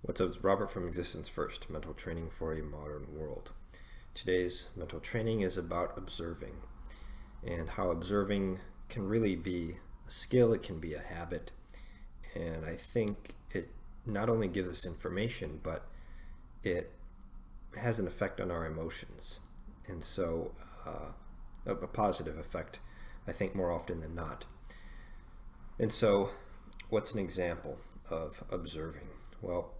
What's up, it's Robert from Existence First, mental training for a modern world. Today's mental training is about observing and how observing can really be a skill, it can be a habit, and I think it not only gives us information, but it has an effect on our emotions, and so a positive effect, I think, more often than not. And so what's an example of observing? Well,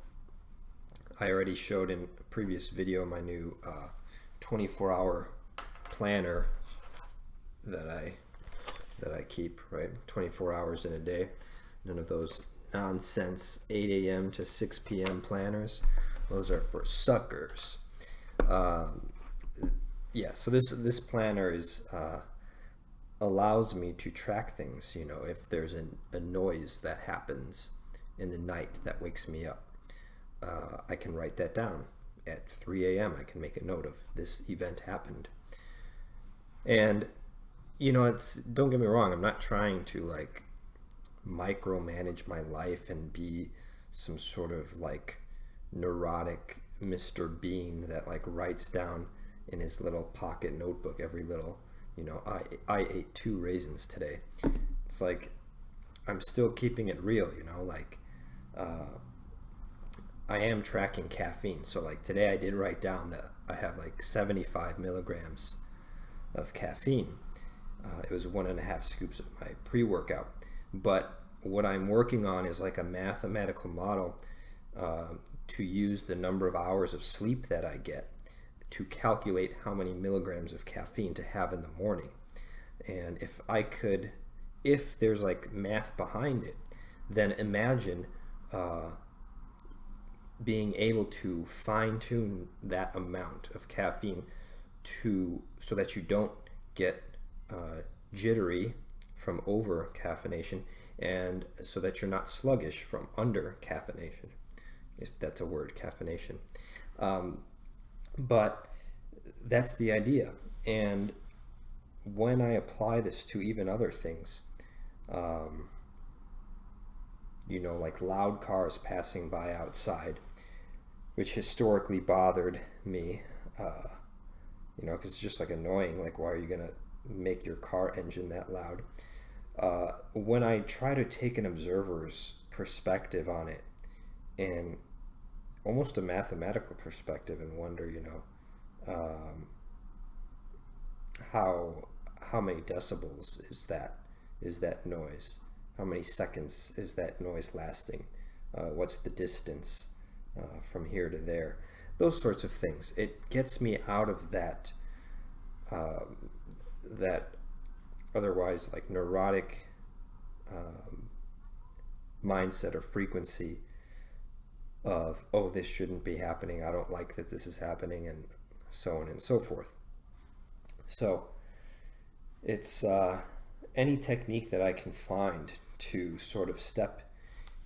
I already showed in a previous video my new 24-hour planner that I keep, right? 24 hours in a day. None of those nonsense 8 a.m. to 6 p.m. planners. Those are for suckers. Yeah, so this planner is allows me to track things. You know, if there's a noise that happens in the night that wakes me up, I can write that down. At 3 a.m. I can make a note of this event happened. And you know, don't get me wrong, I'm not trying to like micromanage my life and be some sort of like neurotic Mr. Bean that like writes down in his little pocket notebook every little, you know, I ate 2 raisins today. It's like I'm still keeping it real, you know, like I am tracking caffeine. So like today I did write down that I have like 75 milligrams of caffeine. It was 1.5 scoops of my pre-workout. But what I'm working on is like a mathematical model to use the number of hours of sleep that I get to calculate how many milligrams of caffeine to have in the morning. And if there's like math behind it, then imagine being able to fine-tune that amount of caffeine so that you don't get jittery from over caffeination, and so that you're not sluggish from under caffeination, if that's a word, caffeination. But that's the idea. And when I apply this to even other things, you know, like loud cars passing by outside, which historically bothered me, you know, because it's just like annoying. Like, why are you gonna make your car engine that loud? When I try to take an observer's perspective on it, and almost a mathematical perspective, and wonder, you know, how many decibels is that noise? How many seconds is that noise lasting? What's the distance from here to there? Those sorts of things. It gets me out of that that otherwise like neurotic mindset or frequency of, oh, this shouldn't be happening, I don't like that this is happening, and so on and so forth. So it's any technique that I can find to sort of step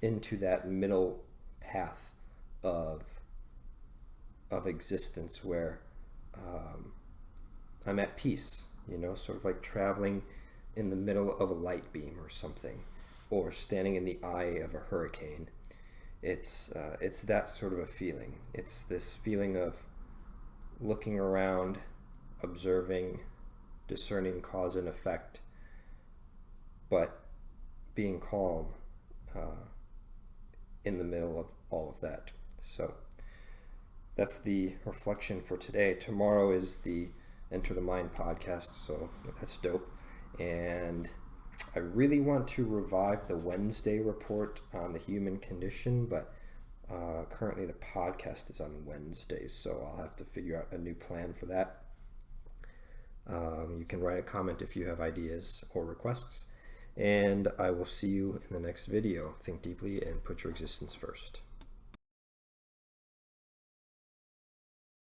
into that middle path of existence where I'm at peace, you know, sort of like traveling in the middle of a light beam or something, or standing in the eye of a hurricane. It's that sort of a feeling. It's this feeling of looking around, observing, discerning cause and effect, but being calm in the middle of all of that. So that's the reflection for today. Tomorrow is the Enter the Mind podcast, so that's dope. And I really want to revive the Wednesday report on the human condition, but currently the podcast is on Wednesdays, so I'll have to figure out a new plan for that. You can write a comment if you have ideas or requests, and I will see you in the next video. Think deeply and put your existence first.